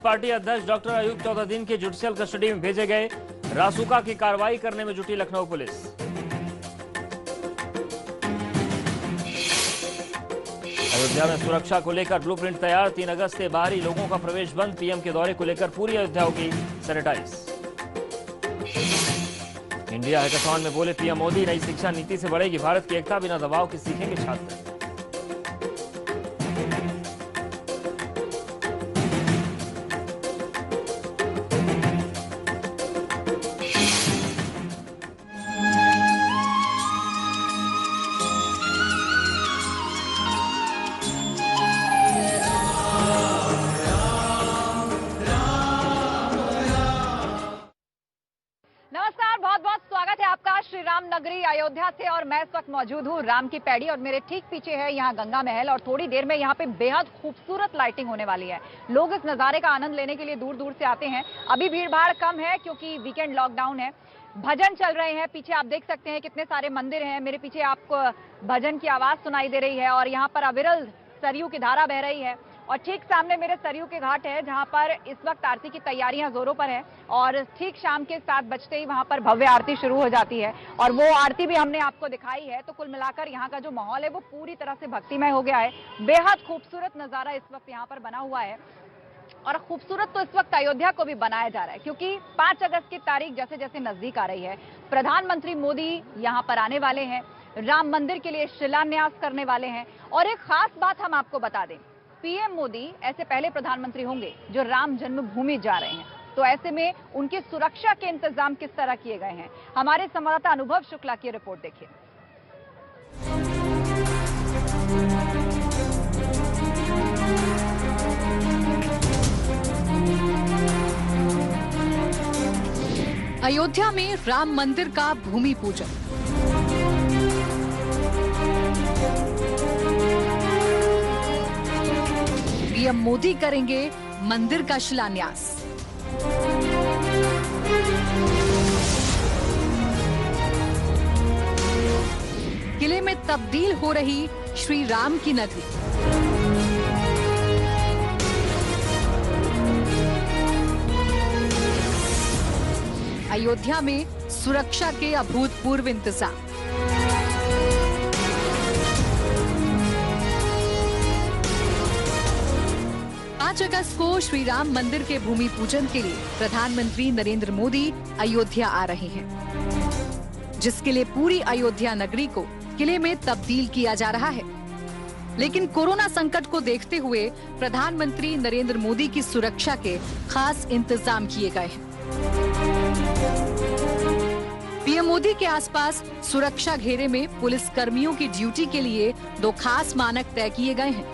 Party अध्यक्ष doctor Ayub 14 दिन के जुडिशियल कस्टडी में भेजे गए। रासुका की कार्रवाई करने में जुटी लखनऊ पुलिस। अयोध्या में सुरक्षा को लेकर ब्लूप्रिंट तैयार। 3 अगस्त से बाहरी लोगों का प्रवेश बंद। पीएम के दौरे को लेकर पूरी अयोध्या होगी सैनिटाइज। इंडिया हैकाथॉन में बोले पीएम मोदी, नई शिक्षा नीति से बढ़ेगी भारत की एकता, बिना दबाव के सीखेंगे छात्र। नमस्कार, बहुत बहुत स्वागत है आपका श्री राम नगरी अयोध्या से। और मैं इस वक्त मौजूद हूँ राम की पैड़ी और मेरे ठीक पीछे है यहाँ गंगा महल। और थोड़ी देर में यहाँ पे बेहद खूबसूरत लाइटिंग होने वाली है। लोग इस नज़ारे का आनंद लेने के लिए दूर दूर से आते हैं। अभी भीड़ भाड़ कम है क्योंकि वीकेंड लॉकडाउन है। भजन चल रहे हैं, पीछे आप देख सकते हैं कितने सारे मंदिर हैं। मेरे पीछे आपको भजन की आवाज सुनाई दे रही है और यहाँ पर अविरल सरयू की धारा बह रही है। और ठीक सामने मेरे सरयू के घाट है जहां पर इस वक्त आरती की तैयारियां जोरों पर है। और ठीक शाम के 7 बजते ही वहां पर भव्य आरती शुरू हो जाती है और वो आरती भी हमने आपको दिखाई है। तो कुल मिलाकर यहाँ का जो माहौल है वो पूरी तरह से भक्तिमय हो गया है। बेहद खूबसूरत नजारा इस वक्त यहाँ पर बना हुआ है। और खूबसूरत तो इस वक्त अयोध्या को भी बनाया जा रहा है क्योंकि 5 अगस्त की तारीख जैसे जैसे नजदीक आ रही है, प्रधानमंत्री मोदी यहाँ पर आने वाले हैं, राम मंदिर के लिए शिलान्यास करने वाले हैं। और एक खास बात हम आपको बता दें, पीएम मोदी ऐसे पहले प्रधानमंत्री होंगे जो राम जन्मभूमि जा रहे हैं। तो ऐसे में उनकी सुरक्षा के इंतजाम किस तरह किए गए हैं, हमारे संवाददाता अनुभव शुक्ला की रिपोर्ट देखिए। अयोध्या में राम मंदिर का भूमि पूजन। पीएम मोदी करेंगे मंदिर का शिलान्यास। किले में तब्दील हो रही श्री राम की नगरी। अयोध्या में सुरक्षा के अभूतपूर्व इंतजाम। 5 अगस्त को श्री राम मंदिर के भूमि पूजन के लिए प्रधानमंत्री नरेंद्र मोदी अयोध्या आ रहे हैं, जिसके लिए पूरी अयोध्या नगरी को किले में तब्दील किया जा रहा है। लेकिन कोरोना संकट को देखते हुए प्रधानमंत्री नरेंद्र मोदी की सुरक्षा के खास इंतजाम किए गए हैं। पीएम मोदी के आसपास सुरक्षा घेरे में पुलिस कर्मियों की ड्यूटी के लिए 2 खास मानक तय किए गए हैं,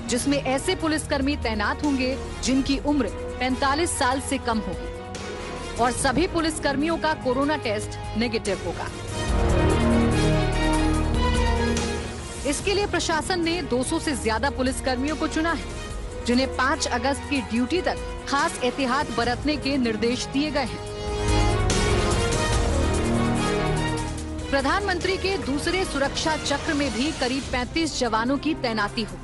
जिसमें ऐसे पुलिसकर्मी तैनात होंगे जिनकी उम्र 45 साल से कम होगी और सभी पुलिसकर्मियों का कोरोना टेस्ट नेगेटिव होगा। इसके लिए प्रशासन ने 200 से ज्यादा पुलिसकर्मियों को चुना है, जिन्हें 5 अगस्त की ड्यूटी तक खास एहतियात बरतने के निर्देश दिए गए हैं। प्रधानमंत्री के दूसरे सुरक्षा चक्र में भी करीब 35 जवानों की तैनाती हो।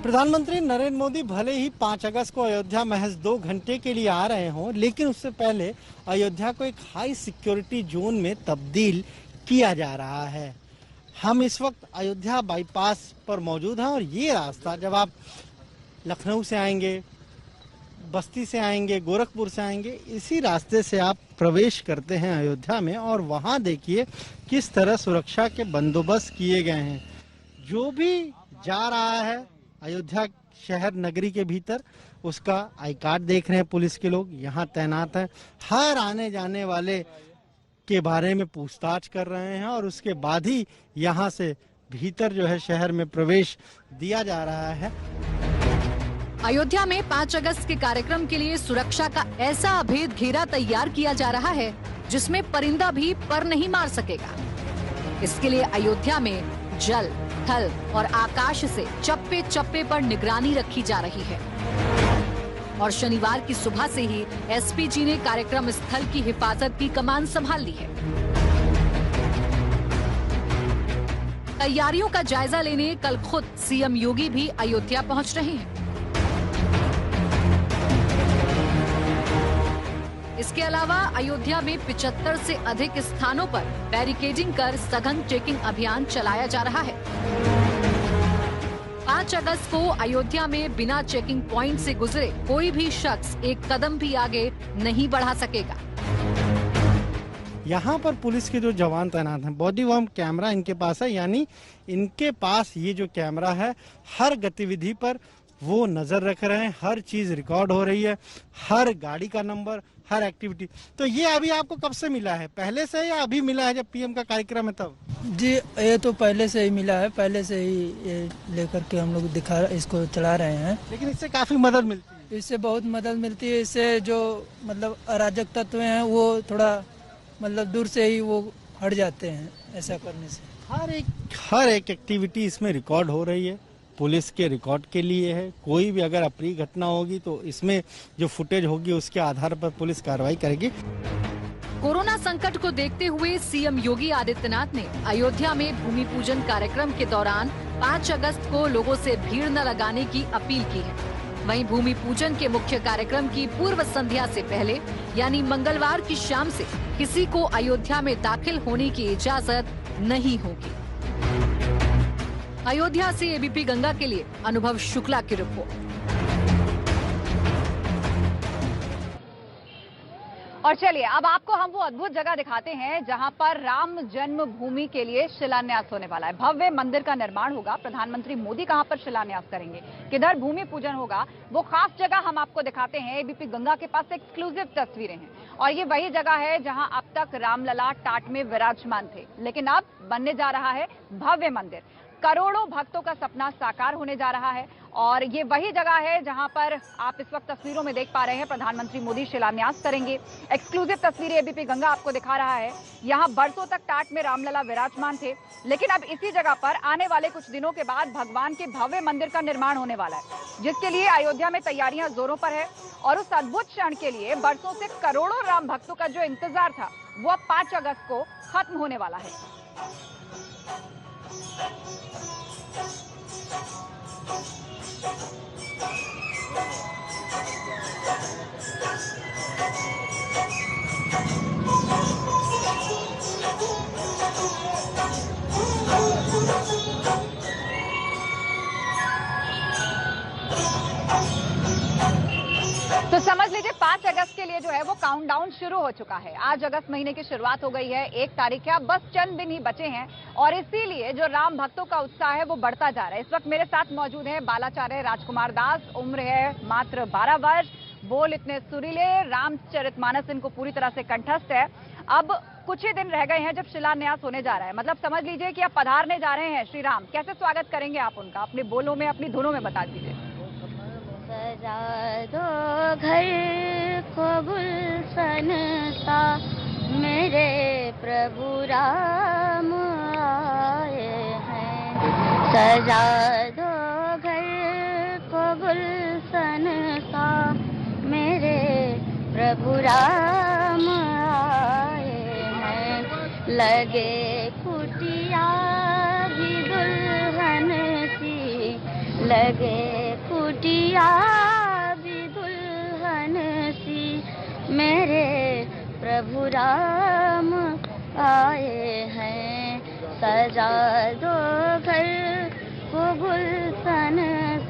प्रधानमंत्री नरेंद्र मोदी भले ही 5 अगस्त को अयोध्या महज 2 घंटे के लिए आ रहे हों, लेकिन उससे पहले अयोध्या को एक हाई सिक्योरिटी जोन में तब्दील किया जा रहा है। हम इस वक्त अयोध्या बाईपास पर मौजूद हैं और ये रास्ता जब आप लखनऊ से आएंगे, बस्ती से आएंगे, गोरखपुर से आएंगे, इसी रास्ते से आप प्रवेश करते हैं अयोध्या में। और वहाँ देखिए किस तरह सुरक्षा के बंदोबस्त किए गए हैं। जो भी जा रहा है अयोध्या शहर नगरी के भीतर, उसका आई कार्ड देख रहे हैं पुलिस के लोग यहाँ तैनात हैं। हर आने जाने वाले के बारे में पूछताछ कर रहे हैं और उसके बाद ही यहाँ से भीतर जो है शहर में प्रवेश दिया जा रहा है। अयोध्या में 5 अगस्त के कार्यक्रम के लिए सुरक्षा का ऐसा अभेद घेरा तैयार किया जा रहा है जिसमें परिंदा भी पर नहीं मार सकेगा। इसके लिए अयोध्या में जल, थल और आकाश से चप्पे चप्पे पर निगरानी रखी जा रही है। और शनिवार की सुबह से ही एसपीजी ने कार्यक्रम स्थल की हिफाजत की कमान संभाल ली है। तैयारियों का जायजा लेने कल खुद सीएम योगी भी अयोध्या पहुंच रहे हैं। इसके अलावा अयोध्या में 75 से अधिक स्थानों पर बैरिकेडिंग कर सघन चेकिंग अभियान चलाया जा रहा है। 5 अगस्त को अयोध्या में बिना चेकिंग पॉइंट से गुजरे कोई भी शख्स एक कदम भी आगे नहीं बढ़ा सकेगा। यहाँ पर पुलिस के जो जवान तैनात हैं, बॉडी वार्म कैमरा इनके पास है, यानी इनके पास ये जो कैमरा है हर गतिविधि पर वो नजर रख रहे हैं, हर चीज रिकॉर्ड हो रही है, हर गाड़ी का नंबर, हर एक्टिविटी। तो ये अभी आपको कब से मिला है, पहले से या अभी मिला है जब पीएम का कार्यक्रम है तब? जी ये तो पहले से ही मिला है, पहले से ही ये लेकर के हम लोग इसको चला रहे हैं। लेकिन इससे काफी मदद मिलती है। इससे बहुत मदद मिलती है। इससे जो मतलब अराजक तत्व हैं वो थोड़ा मतलब दूर से ही वो हट जाते हैं ऐसा करने से। हर एक एक्टिविटी इसमें रिकॉर्ड हो रही है, पुलिस के रिकॉर्ड के लिए है। कोई भी अगर अप्रिय घटना होगी तो इसमें जो फुटेज होगी उसके आधार पर पुलिस कार्रवाई करेगी। कोरोना संकट को देखते हुए सीएम योगी आदित्यनाथ ने अयोध्या में भूमि पूजन कार्यक्रम के दौरान 5 अगस्त को लोगों से भीड़ न लगाने की अपील की है। वहीं भूमि पूजन के मुख्य कार्यक्रम की पूर्व संध्या से पहले यानी मंगलवार की शाम से किसी को अयोध्या में दाखिल होने की इजाजत नहीं होगी। अयोध्या से एबीपी गंगा के लिए अनुभव शुक्ला की रिपोर्ट। और चलिए अब आपको हम वो अद्भुत जगह दिखाते हैं जहां पर राम जन्मभूमि के लिए शिलान्यास होने वाला है। भव्य मंदिर का निर्माण होगा। प्रधानमंत्री मोदी कहां पर शिलान्यास करेंगे, किधर भूमि पूजन होगा, वो खास जगह हम आपको दिखाते हैं। एबीपी गंगा के पास एक्सक्लूसिव तस्वीरें हैं और ये वही जगह है जहां अब तक रामलला टाट में विराजमान थे, लेकिन अब बनने जा रहा है भव्य मंदिर। करोड़ों भक्तों का सपना साकार होने जा रहा है और ये वही जगह है जहां पर आप इस वक्त तस्वीरों में देख पा रहे हैं प्रधानमंत्री मोदी शिलान्यास करेंगे। एक्सक्लूसिव तस्वीरें एबीपी गंगा आपको दिखा रहा है। यहां बरसों तक टाट में रामलला विराजमान थे, लेकिन अब इसी जगह पर आने वाले कुछ दिनों के बाद भगवान के भव्य मंदिर का निर्माण होने वाला है, जिसके लिए अयोध्या में तैयारियां जोरों पर है। और उस अद्भुत क्षण के लिए बरसों से करोड़ों राम भक्तों का जो इंतजार था वो अब 5 अगस्त को खत्म होने वाला है। तो समझ लीजिए 5 अगस्त के लिए जो है वो काउंटडाउन शुरू हो चुका है। आज अगस्त महीने की शुरुआत हो गई है, 1 तारीख है, बस चंद दिन ही बचे हैं और इसीलिए जो राम भक्तों का उत्साह है वो बढ़ता जा रहा है। इस वक्त मेरे साथ मौजूद है बालाचार्य राजकुमार दास। उम्र है मात्र 12 वर्ष, बोल इतने सुरीले, रामचरितमानस इनको पूरी तरह से कंठस्थ है। अब कुछ ही दिन रह गए हैं जब शिलान्यास होने जा रहा है, मतलब समझ लीजिए कि आप पधारने जा रहे हैं श्री राम। कैसे स्वागत करेंगे आप उनका, अपने बोलों में, अपनी धुनों में बता दीजिए। सजा दो घर को गुलशन सा, मेरे प्रभु राम आए हैं। सजा दो घर को गुलशन सा, मेरे प्रभु राम आए हैं। लगे कुटिया भी दुल्हन सी, लगे कुटिया भी दुल्हन सी, मेरे प्रभु राम आए हैं। सजा दो घर को गुलशन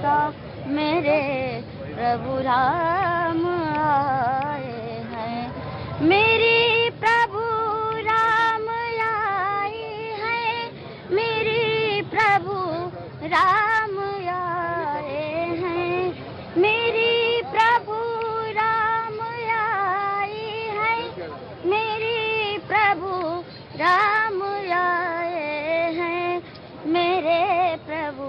सा, मेरे प्रभु राम आए हैं। मेरी प्रभु राम आए हैं, मेरी प्रभु राम आए हैं, मेरी प्रभु राम आए हैं, मेरी प्रभु राम आए हैं, मेरे प्रभु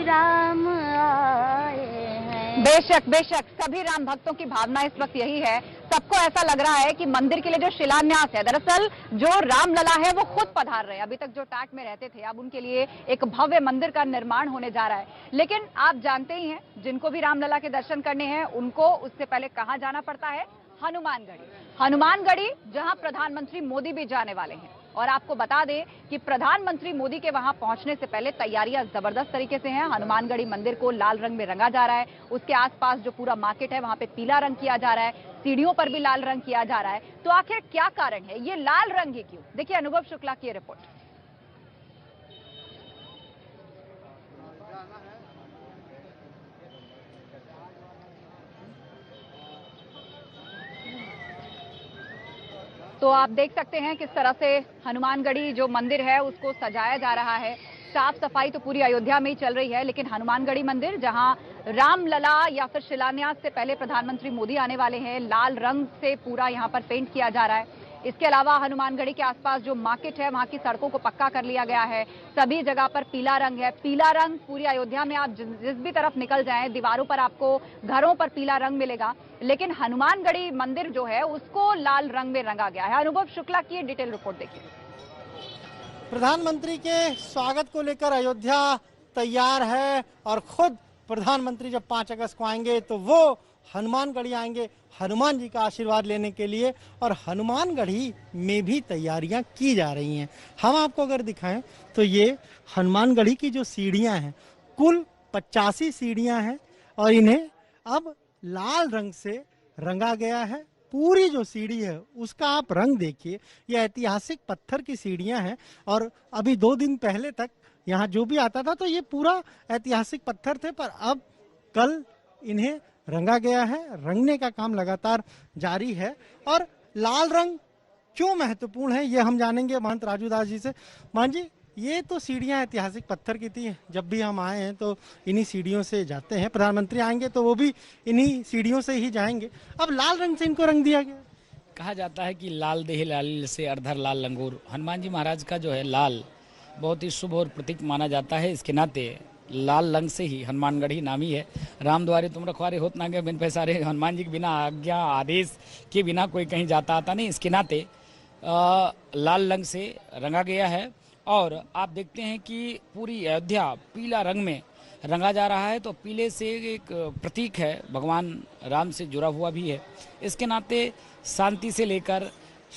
राम आए हैं। बेशक बेशक सभी राम भक्तों की भावना इस वक्त यही है। सबको ऐसा लग रहा है कि मंदिर के लिए जो शिलान्यास है, दरअसल जो रामलला है वो खुद पधार रहे हैं। अभी तक जो टाट में रहते थे, अब उनके लिए एक भव्य मंदिर का निर्माण होने जा रहा है। लेकिन आप जानते ही हैं, जिनको भी रामलला के दर्शन करने हैं उनको उससे पहले कहां जाना पड़ता है? हनुमानगढ़ी। हनुमानगढ़ी, जहां प्रधानमंत्री मोदी भी जाने वाले हैं। और आपको बता दें कि प्रधानमंत्री मोदी के वहां पहुंचने से पहले तैयारियां जबरदस्त तरीके से हैं। हनुमानगढ़ी मंदिर को लाल रंग में रंगा जा रहा है, उसके आसपास जो पूरा मार्केट है वहां पे पीला रंग किया जा रहा है, सीढ़ियों पर भी लाल रंग किया जा रहा है। तो आखिर क्या कारण है, ये लाल रंग ही क्यों? देखिए अनुभव शुक्ला की रिपोर्ट। तो आप देख सकते हैं किस तरह से हनुमानगढ़ी जो मंदिर है उसको सजाया जा रहा है। साफ सफाई तो पूरी अयोध्या में ही चल रही है, लेकिन हनुमानगढ़ी मंदिर जहां रामलला या फिर शिलान्यास से पहले प्रधानमंत्री मोदी आने वाले हैं, लाल रंग से पूरा यहां पर पेंट किया जा रहा है। इसके अलावा हनुमानगढ़ी के आसपास जो मार्केट है वहां की सड़कों को पक्का कर लिया गया है, सभी जगह पर पीला रंग है। पीला रंग पूरी अयोध्या में आप जिस भी तरफ निकल जाएं, दीवारों पर आपको, घरों पर पीला रंग मिलेगा, लेकिन हनुमानगढ़ी मंदिर जो है उसको लाल रंग में रंगा गया है। अनुभव शुक्ला की डिटेल रिपोर्ट देखिए। प्रधानमंत्री के स्वागत को लेकर अयोध्या तैयार है और खुद प्रधानमंत्री जब 5 अगस्त को आएंगे तो वो हनुमानगढ़ी आएंगे हनुमान जी का आशीर्वाद लेने के लिए, और हनुमानगढ़ी में भी तैयारियां की जा रही हैं। हम आपको अगर दिखाएं तो ये हनुमानगढ़ी की जो सीढ़ियां हैं, कुल 85 सीढ़ियां हैं और इन्हें अब लाल रंग से रंगा गया है। पूरी जो सीढ़ी है उसका आप रंग देखिए, ये ऐतिहासिक पत्थर की सीढ़ियां हैं और अभी 2 दिन पहले तक यहाँ जो भी आता था तो ये पूरा ऐतिहासिक पत्थर थे, पर अब कल इन्हें रंगा गया है। रंगने का काम लगातार जारी है। और लाल रंग क्यों महत्वपूर्ण है ये हम जानेंगे महंत राजू दास जी से। मान जी, ये तो सीढ़ियां ऐतिहासिक पत्थर की थी, जब भी हम आए हैं तो इन्हीं सीढ़ियों से जाते हैं। प्रधानमंत्री आएंगे तो वो भी इन्हीं सीढ़ियों से ही जाएंगे। अब लाल रंग से इनको रंग दिया गया। कहा जाता है कि लाल देह लाल से अर्धर लाल लंगूर। हनुमान जी महाराज का जो है लाल बहुत ही शुभ और प्रतीक माना जाता है। इसके नाते लाल रंग से ही हनुमानगढ़ी नामी है। राम द्वारे तुम रखवारे होत ना गए बिन पैसारे। हनुमान जी के बिना आज्ञा आदेश के बिना कोई कहीं जाता आता नहीं। इसके नाते लाल रंग से रंगा गया है और आप देखते हैं कि पूरी अयोध्या पीला रंग में रंगा जा रहा है। तो पीले से एक प्रतीक है, भगवान राम से जुड़ा हुआ भी है। इसके नाते शांति से लेकर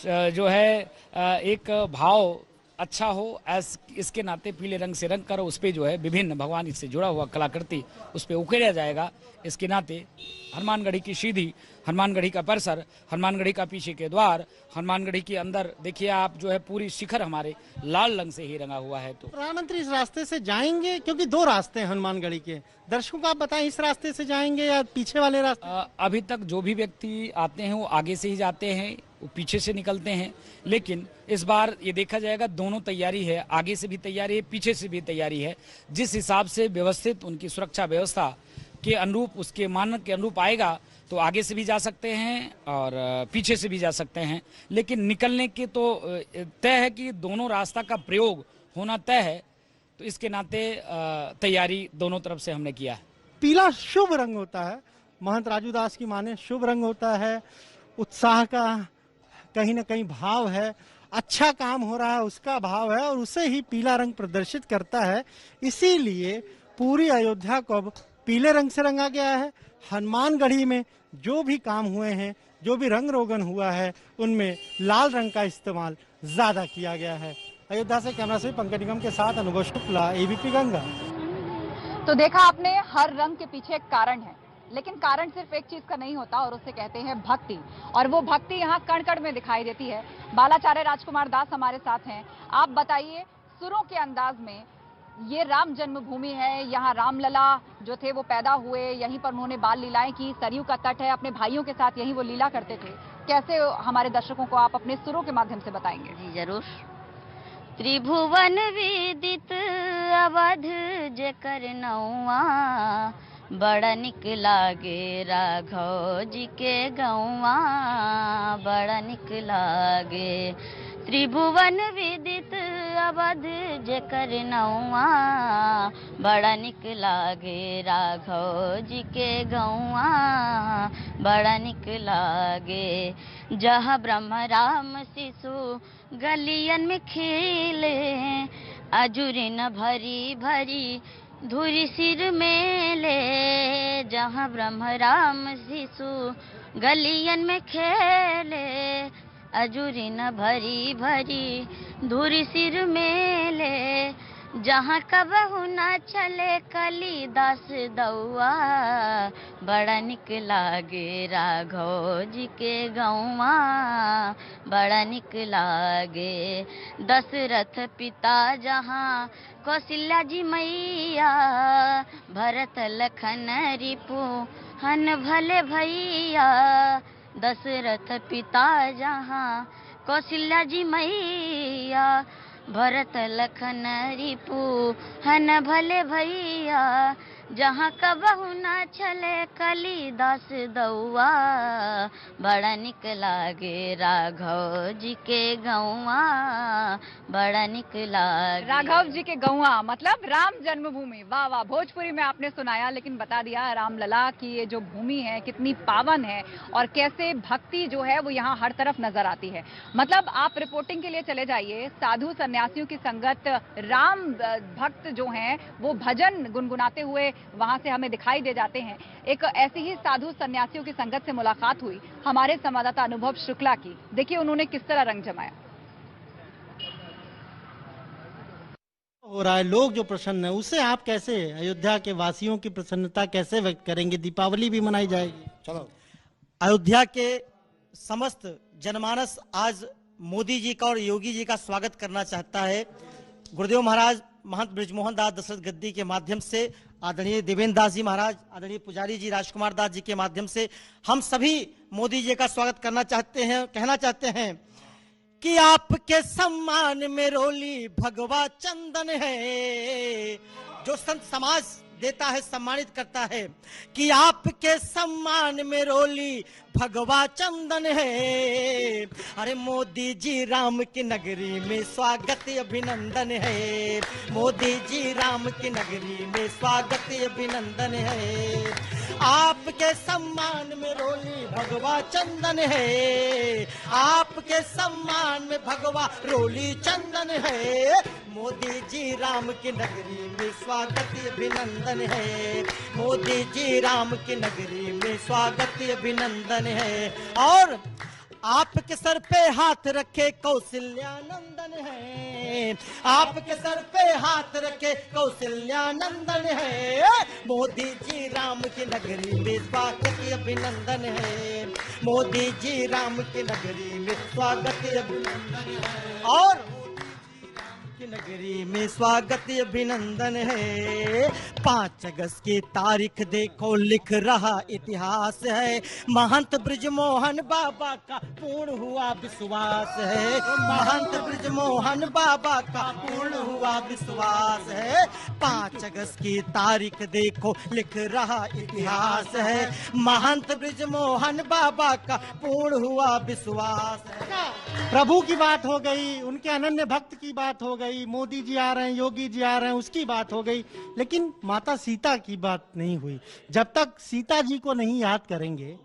जो है एक भाव अच्छा हो, इसके नाते पीले रंग से रंग कर उस पर जो है विभिन्न भगवान से जुड़ा हुआ कलाकृति उस पर उकेरा जाएगा। इसके नाते हनुमानगढ़ी की सीधी, हनुमानगढ़ी का परिसर, हनुमानगढ़ी का पीछे के द्वार, हनुमानगढ़ी के अंदर देखिए आप जो है पूरी शिखर हमारे लाल रंग से ही रंगा हुआ है। तो प्रधानमंत्री इस रास्ते से जाएंगे, क्योंकि 2 रास्ते हैं हनुमानगढ़ी के। दर्शकों को आप बताएं, इस रास्ते से जाएंगे या पीछे वाले रास्ते? अभी तक जो भी व्यक्ति आते हैं वो आगे से ही जाते हैं, वो पीछे से निकलते हैं। लेकिन इस बार ये देखा जाएगा दोनों तैयारी है, आगे से भी तैयारी है, पीछे से भी तैयारी है। जिस हिसाब से व्यवस्थित उनकी सुरक्षा व्यवस्था के अनुरूप, उसके मानक के अनुरूप आएगा तो आगे से भी जा सकते हैं और पीछे से भी जा सकते हैं। लेकिन निकलने के तो तय है कि दोनों रास्ता का प्रयोग होना तय है। तो इसके नाते तैयारी दोनों तरफ से हमने किया है। पीला शुभ रंग होता है, महंत राजू दास की माने शुभ रंग होता है, उत्साह का कहीं ना कहीं भाव है, अच्छा काम हो रहा है उसका भाव है और उसे ही पीला रंग प्रदर्शित करता है। इसीलिए पूरी अयोध्या को अब पीले रंग से रंगा गया है। हनुमानगढ़ी में जो भी काम हुए हैं, जो भी रंग रोगन हुआ है, उनमें लाल रंग का इस्तेमाल ज्यादा किया गया है। अयोध्या से कैमरा से पंकज निगम के साथ अनुभव शुक्ला, एबीपी गंगा। तो देखा आपने, हर रंग के पीछे एक कारण है, लेकिन कारण सिर्फ एक चीज का नहीं होता और उसे कहते हैं भक्ति। और वो भक्ति यहाँ कण कण में दिखाई देती है। बालाचार्य राजकुमार दास हमारे साथ हैं। आप बताइए, सुरों के अंदाज में, ये राम जन्मभूमि है, यहाँ रामलला जो थे वो पैदा हुए, यहीं पर उन्होंने बाल लीलाएं की, सरयू का तट है, अपने भाइयों के साथ यहीं वो लीला करते थे। कैसे हमारे दर्शकों को आप अपने सुरों के माध्यम से बताएंगे? जी जरूर। त्रिभुवन विदित अवध जेकर नौआ, बड़ा निक लागे राघव जी के गौआ, बड़ा निक लागे। त्रिभुवन विदित अवध जेकर नौआ, बड़ा निक लागे राघव जी के गौआ, बड़ा निक लागे। जहाँ ब्रह्म राम शिशु गलियन में खेले, अजुरिन भरी भरी धुरी सिर मेले। जहाँ ब्रह्म राम शिशु गलियन में खेले, अजूरी न भरी भरी धूरी सिर मेले, जहाँ कबहू न चले कालिदास दौआ, बड़ा निक लागे राघव जी के गौआ, बड़ा निक लागे। दशरथ पिता जहाँ कौशल्या जी मैया, भरत लखन रिपु हन भले भैया, दशरथ पिता जहाँ कौशल्या जी मैया, भरत लखन रिपु हन भले भैया, जहाँ कबहू न चले कालिदास दौआ, बड़ा निक लागे राघव जी के गौआ, बड़ा निक लागे। राघव जी के गौआ मतलब राम जन्मभूमि। वाह वाह, भोजपुरी में आपने सुनाया, लेकिन बता दिया रामलला की ये जो भूमि है कितनी पावन है और कैसे भक्ति जो है वो यहाँ हर तरफ नजर आती है। मतलब आप रिपोर्टिंग के लिए चले जाइए, साधु सन्यासियों की संगत, राम भक्त जो हैं वो भजन गुनगुनाते हुए वहां से हमें दिखाई दे जाते हैं। एक ऐसी ही साधु सन्यासियों की संगत से मुलाकात हुई हमारे संवाददाता अनुभव शुक्ला की। देखिए उन्होंने किस तरह रंग जमाया। हो रहा है, लोग जो प्रसन्न है उससे आप कैसे, अयोध्या के वासियों की प्रसन्नता कैसे व्यक्त करेंगे? दीपावली भी मनाई जाएगी। चलो, अयोध्या के समस्त जनमानस आज मोदी जी का और योगी जी का स्वागत करना चाहता है। गुरुदेव महाराज महंत बृजमोहन दास दशरथ गद्दी के माध्यम से, आदरणीय देवेंद्र दास जी महाराज, आदरणीय पुजारी जी राजकुमार दास जी के माध्यम से हम सभी मोदी जी का स्वागत करना चाहते हैं। कहना चाहते हैं कि आपके सम्मान में रोली भगवा चंदन है, जो संत समाज देता है, सम्मानित करता है कि आपके सम्मान में रोली भगवा चंदन है। अरे मोदी जी राम की नगरी में स्वागत अभिनंदन है, मोदी जी राम की नगरी में स्वागत अभिनंदन है। आपके सम्मान में रोली भगवा चंदन है, आपके सम्मान में भगवा रोली चंदन है। मोदी जी राम की नगरी में स्वागत अभिनंदन है, मोदी जी राम की नगरी में स्वागत अभिनंदन है। और आपके सर पे हाथ रखे कौशल्यानंदन है, आपके सर पे हाथ रखे कौशल्यानंदन है। मोदी जी राम की नगरी में स्वागत अभिनंदन है, मोदी जी राम की नगरी में स्वागत अभिनंदन है। और की नगरी में स्वागत अभिनंदन है। 5 अगस्त की तारीख देखो लिख रहा इतिहास है, महंत बृजमोहन बाबा का पूर्ण हुआ विश्वास है, महंत बृजमोहन बाबा का पूर्ण हुआ विश्वास है। 5 अगस्त की तारीख देखो लिख रहा इतिहास है, महंत बृजमोहन बाबा का पूर्ण हुआ विश्वास है। प्रभु की बात हो गई, उनके अनन्य भक्त की बात हो गई, मोदी जी आ रहे हैं, योगी जी आ रहे हैं, उसकी बात हो गई, लेकिन माता सीता की बात नहीं हुई। जब तक सीता जी को नहीं याद करेंगे।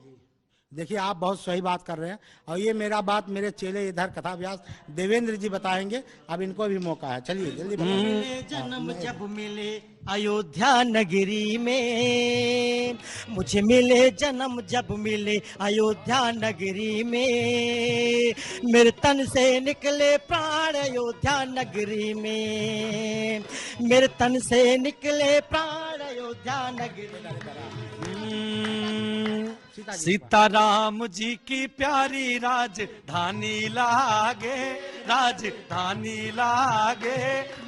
देखिए, आप बहुत सही बात कर रहे हैं और ये मेरा बात मेरे चेले इधर कथा व्यास देवेंद्र जी बताएंगे। अब इनको भी मौका है, चलिए जल्दी मिले जन्म जब मिले अयोध्या नगरी में, मुझे मिले जन्म जब मिले अयोध्या नगरी में, मेरे तन से निकले प्राण अयोध्या नगरी में, मेरे तन से निकले प्राण अयोध्या नगरी में। सीताराम जी की प्यारी राजधानी लागे, राजधानी लागे,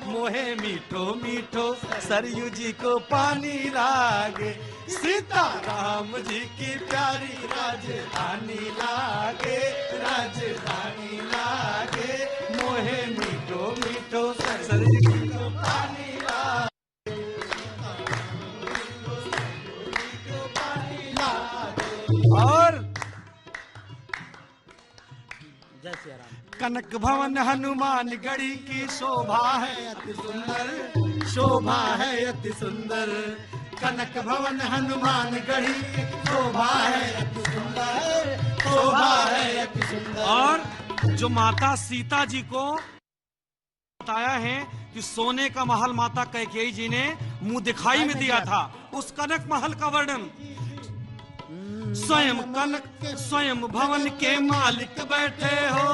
मोहे मीठो मीठो सरयू जी को पानी लागे। सीताराम जी की प्यारी राजधानी लागे, राजधानी लागे, मोहे मीठो मीठो सरयू जी को पानी लागे। और जय श्री राम। कनक भवन हनुमान गढ़ी की शोभा है अति सुंदर, शोभा है अति सुंदर, कनक भवन हनुमान गढ़ी की शोभा है अति सुंदर, शोभा है अति सुंदर। और जो माता सीता जी को बताया है कि सोने का महल माता कैकेयी जी ने मुंह दिखाई में दिया था, उस कनक महल का वर्णन स्वयं कनक स्वयं भवन के मालिक बैठे हो,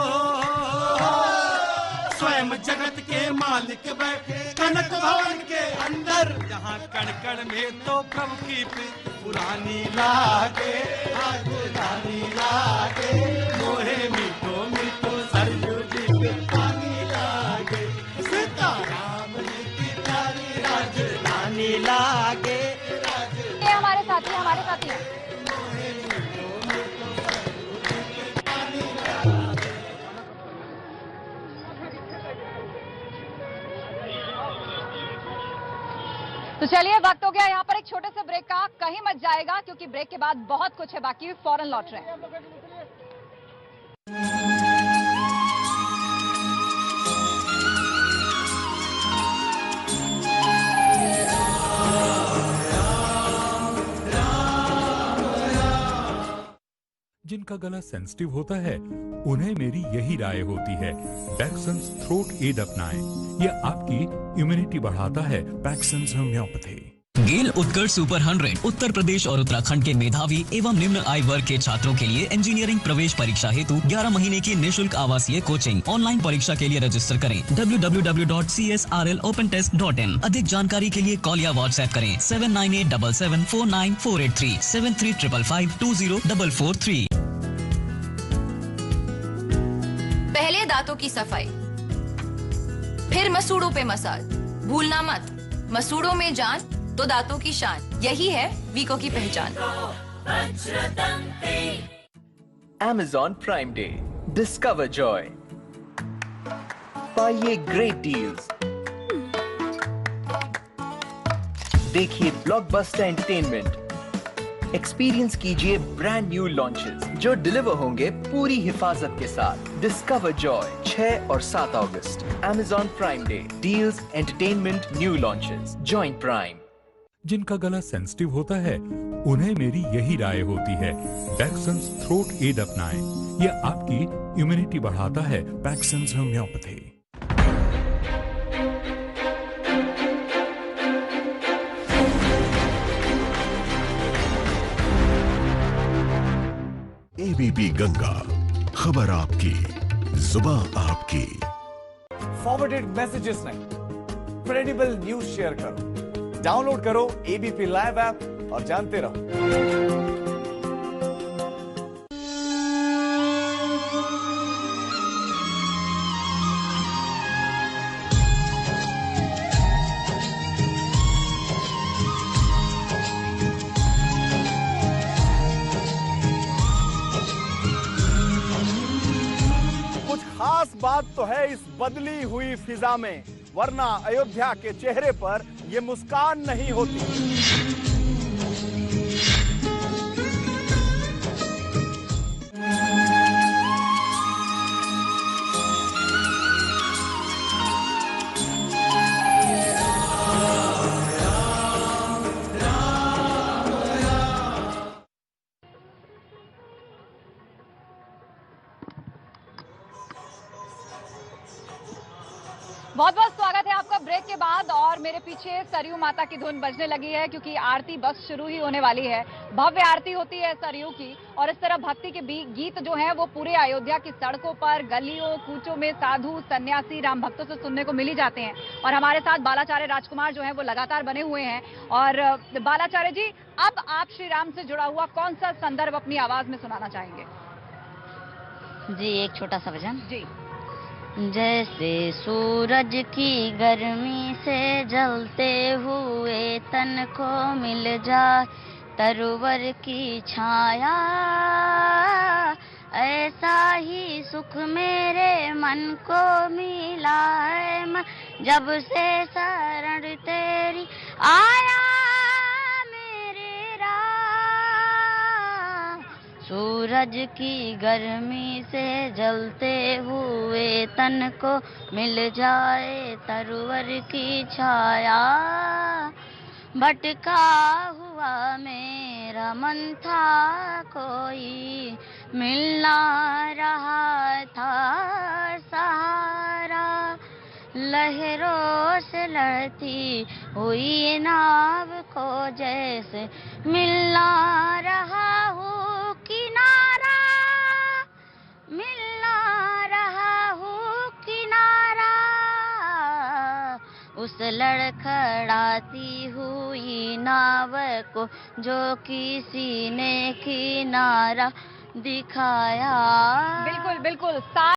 स्वयं जगत के मालिक बैठे कनक भवन के अंदर, जहाँ कण कण में तो प्रभु की पुरानी लागे, आज पुरानी लागे, मोहे मीठो मीठो सरयू जी के पानी लागे, सीताराम जी की प्यारी राजधानी लागे। ये हमारे साथी हैं। तो चलिए, वक्त हो गया यहाँ पर एक छोटे से ब्रेक का। कहीं मत जाएगा क्योंकि ब्रेक के बाद बहुत कुछ है बाकी, फौरन लौट रहे हैं। जिनका गला सेंसिटिव होता है उन्हें मेरी यही राय होती है, पैक्संस थ्रोट एड अपनाएं। यह आपकी इम्यूनिटी बढ़ाता है। पैक्संस होम्योपैथी। गेल उत्कर्ष सुपर 100 उत्तर प्रदेश और उत्तराखंड के मेधावी एवं निम्न आय वर्ग के छात्रों के लिए इंजीनियरिंग प्रवेश परीक्षा हेतु 11 महीने की निःशुल्क आवासीय कोचिंग। ऑनलाइन परीक्षा के लिए रजिस्टर करें www.csrlopentest.in। अधिक जानकारी के लिए कॉल या व्हाट्सएप करें 7987749483 7355520443। पहले दांतों की सफाई, फिर मसूड़ों पे मसाज। भूलना मत, मसूड़ों में जान तो दांतों की शान, यही है वीको की पहचान। Amazon Prime Day, discover joy, पाइए ग्रेट डील्स, देखिए ब्लॉकबस्टर एंटरटेनमेंट, एक्सपीरियंस कीजिए ब्रांड न्यू लॉन्चेस जो डिलीवर होंगे पूरी हिफाजत के साथ। डिस्कवर जॉय 6 और 7 अगस्त। Amazon Prime Day, deals, entertainment, new launches. Join prime. जिनका गला सेंसिटिव होता है उन्हें मेरी यही राय होती है, पैक्संस थ्रोट एड अपनाएं। यह आपकी इम्यूनिटी बढ़ाता है। पैक्संस होम्योपैथी। एबीपी गंगा, खबर आपकी, जुबान आपकी। फॉरवर्डेड मैसेजेस नहीं, क्रेडिबल न्यूज शेयर करो। डाउनलोड करो एबीपी लाइव ऐप और जानते रहो। कुछ खास बात तो है इस बदली हुई फिजा में, वरना अयोध्या के चेहरे पर ये मुस्कान नहीं होती। बहुत बहुत स्वागत है आपका ब्रेक के बाद। और मेरे पीछे सरयू माता की धुन बजने लगी है क्योंकि आरती बस शुरू ही होने वाली है। भव्य आरती होती है सरयू की, और इस तरह भक्ति के गीत जो हैं वो पूरे अयोध्या की सड़कों पर, गलियों कूचों में साधु सन्यासी राम भक्तों से सुनने को मिल ही जाते हैं। और हमारे साथ बालाचार्य राजकुमार जो है वो लगातार बने हुए हैं। और बालाचार्य जी, अब आप श्री राम से जुड़ा हुआ कौन सा संदर्भ अपनी आवाज में सुनाना चाहेंगे? जी, एक छोटा सा भजन। जी। जैसे सूरज की गर्मी से जलते हुए तन को मिल जाए तरुवर की छाया, ऐसा ही सुख मेरे मन को मिला है जब से शरण तेरी आया मेरे राम। सूरज की गर्मी से जलते हुए तन को मिल जाए तरुवर की छाया, भटका हुआ मेरा मन था कोई मिल ना रहा था सहारा, लहरों से लड़ती हुई नाव को जैसे मिल ना रहा हूँ उस लड़खड़ाती हुई नाव को जो किसी ने किनारा दिखाया। बिल्कुल बिल्कुल।